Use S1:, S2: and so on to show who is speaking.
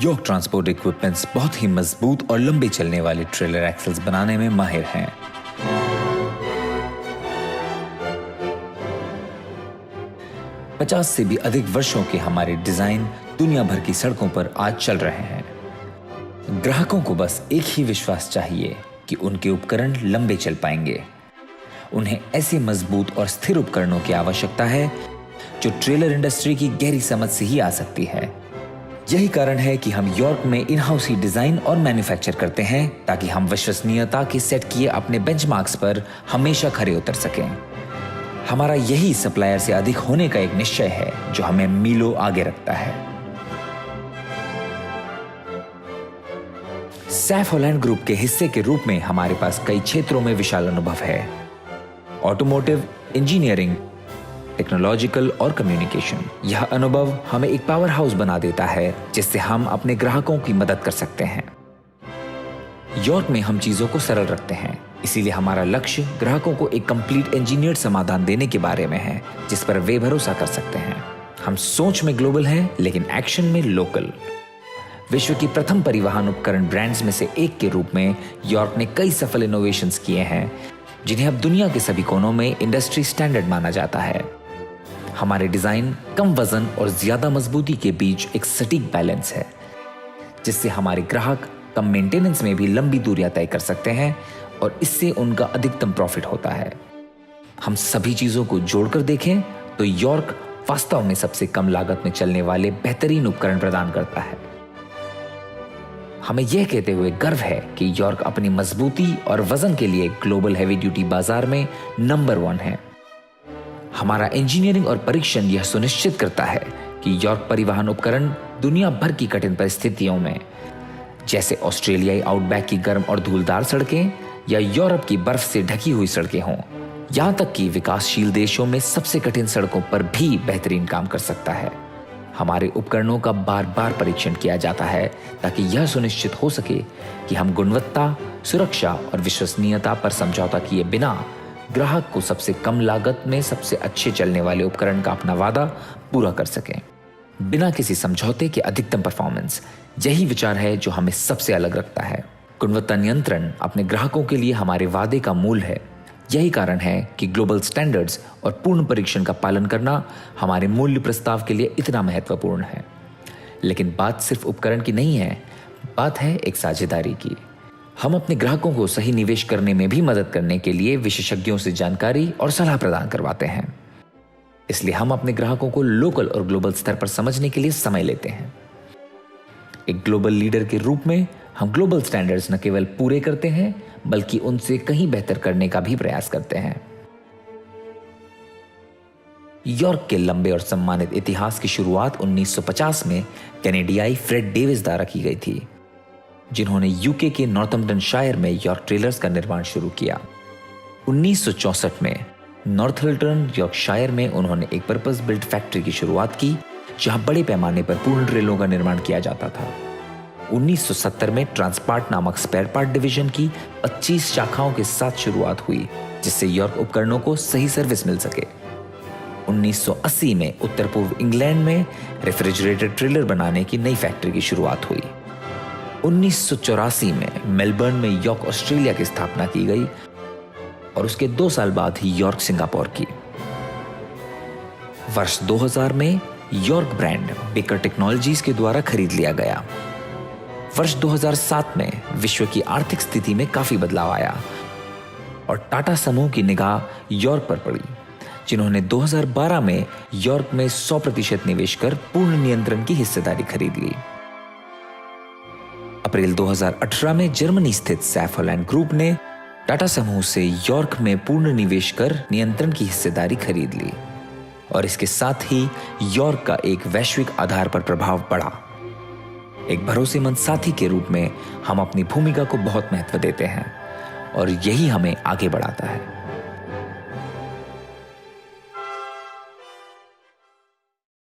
S1: York transport equipments बहुत ही मजबूत और लंबे चलने वाले ट्रेलर एक्सल्स बनाने में माहिर हैं। पचास से भी अधिक वर्षों के हमारे डिजाइन दुनिया भर की सड़कों पर आज चल रहे हैं। ग्राहकों को बस एक ही विश्वास चाहिए कि उनके उपकरण लंबे चल पाएंगे। उन्हें ऐसे मजबूत और स्थिर उपकरणों की आवश्यकता है जो ट्रेलर इंडस्ट्री की गहरी समझ से ही आ सकती है। यही कारण है कि हम यॉर्क में इन हाउस ही डिजाइन और मैन्युफैक्चर करते हैं ताकि हम विश्वसनीयता के सेट किए अपने बेंचमार्क्स पर हमेशा खरे उतर सकें। हमारा यही सप्लायर से अधिक होने का एक निश्चय है जो हमें मीलों आगे रखता है। सैफ हॉलैंड ग्रुप के हिस्से के रूप में हमारे पास कई क्षेत्रों में विशाल अनुभव है। ऑटोमोटिव, इंजीनियरिंग, टेक्नोलॉजिकल और कम्युनिकेशन। यह अनुभव हमें एक पावर हाउस बना देता है जिससे हम अपने ग्राहकों की मदद कर सकते हैं। यॉर्क में हम चीजों को सरल रखते हैं, इसीलिए हमारा लक्ष्य ग्राहकों को एक कंप्लीट इंजीनियर्ड समाधान देने के बारे में है जिस पर वे भरोसा कर सकते हैं। हम सोच में ग्लोबल हैं लेकिन एक्शन में लोकल। विश्व की प्रथम परिवहन उपकरण ब्रांड्स में से एक के रूप में यॉर्क ने कई सफल इनोवेशंस किए हैं जिन्हें अब दुनिया के सभी कोनों में इंडस्ट्री स्टैंडर्ड माना जाता है। हमारे डिजाइन कम वजन और ज्यादा मजबूती के बीच एक सटीक बैलेंस है जिससे हमारे ग्राहक कम मेंटेनेंस में भी लंबी दूरियां तय कर सकते हैं और इससे उनका अधिकतम प्रॉफिट होता है। हम सभी चीजों को जोड़कर देखें तो यॉर्क वास्तव में सबसे कम लागत में चलने वाले बेहतरीन उपकरण प्रदान करता है। हमें यह कहते हुए गर्व है कि यॉर्क अपनी मजबूती और वजन के लिए ग्लोबल हैवी ड्यूटी बाजार में नंबर 1 है। हमारा इंजीनियरिंग और परीक्षण यह सुनिश्चित करता है कि यॉर्क परिवहन उपकरण दुनिया भर की कठिन परिस्थितियों में, जैसे ऑस्ट्रेलियाई आउटबैक की गर्म और धूलदार सड़कें या यूरोप की बर्फ से ढकी हुई सड़कें हों, यहां तक कि विकासशील देशों में सबसे कठिन सड़कों पर भी बेहतरीन काम कर सकता है। हमारे उपकरणों का बार बार परीक्षण किया जाता है ताकि यह सुनिश्चित हो सके कि हम गुणवत्ता, सुरक्षा और विश्वसनीयता पर समझौता किए बिना ग्राहक को सबसे कम लागत में सबसे अच्छे चलने वाले उपकरण का अपना वादा पूरा कर सकें। बिना किसी समझौते के अधिकतम परफॉर्मेंस, यही विचार है जो हमें सबसे अलग रखता है। गुणवत्ता नियंत्रण अपने ग्राहकों के लिए हमारे वादे का मूल है। यही कारण है कि ग्लोबल स्टैंडर्ड्स और पूर्ण परीक्षण का पालन करना हमारे मूल्य प्रस्ताव के लिए इतना महत्वपूर्ण है। लेकिन बात सिर्फ उपकरण की नहीं है, बात है एक साझेदारी की। हम अपने ग्राहकों को सही निवेश करने में भी मदद करने के लिए विशेषज्ञों से जानकारी और सलाह प्रदान करवाते हैं। इसलिए हम अपने ग्राहकों को लोकल और ग्लोबल स्तर पर समझने के लिए समय लेते हैं। एक ग्लोबल लीडर के रूप में हम ग्लोबल स्टैंडर्ड्स न केवल पूरे करते हैं बल्कि उनसे कहीं बेहतर करने का भी प्रयास करते हैं। यॉर्क के लंबे और सम्मानित इतिहास की शुरुआत 1950 में कैनेडियाई फ्रेड डेविस द्वारा की गई थी, जिन्होंने यूके के नॉर्थम्पटनशायर में यॉर्क ट्रेलर्स का निर्माण शुरू किया। 1964 में नॉर्थल्टन यॉर्कशायर में उन्होंने एक पर्पस बिल्ट फैक्ट्री की शुरुआत की जहां बड़े पैमाने पर पूर्ण ट्रेलों का निर्माण किया जाता था। 1970 में ट्रांसपार्ट नामक स्पेयर पार्ट डिवीजन की 25 शाखाओं के साथ शुरुआत हुई जिससे यॉर्क उपकरणों को सही सर्विस मिल सके। 1980 में उत्तर पूर्व इंग्लैंड में रेफ्रिजरेटेड ट्रेलर बनाने की नई फैक्ट्री की शुरुआत हुई। 1984 में मेलबर्न में यॉर्क ऑस्ट्रेलिया की स्थापना की गई और उसके 2 साल बाद ही यॉर्क सिंगापुर की। वर्ष 2000 में यॉर्क ब्रांड बेकर टेक्नोलॉजीज के द्वारा खरीद लिया गया। वर्ष 2007 में विश्व की आर्थिक स्थिति में काफी बदलाव आया और टाटा समूह की निगाह यॉर्क पर पड़ी, जिन्होंने 2012 में यॉर्क में 100% निवेश कर पूर्ण नियंत्रण की हिस्सेदारी खरीद ली। अप्रैल 2018 में जर्मनी स्थित सैफ हॉलैंड ग्रुप ने टाटा समूह से यॉर्क में पूर्ण निवेश कर नियंत्रण की हिस्सेदारी खरीद ली और इसके साथ ही यॉर्क का एक वैश्विक आधार पर प्रभाव बढ़ा। एक भरोसेमंद साथी के रूप में हम अपनी भूमिका को बहुत महत्व देते हैं और यही हमें आगे बढ़ाता है।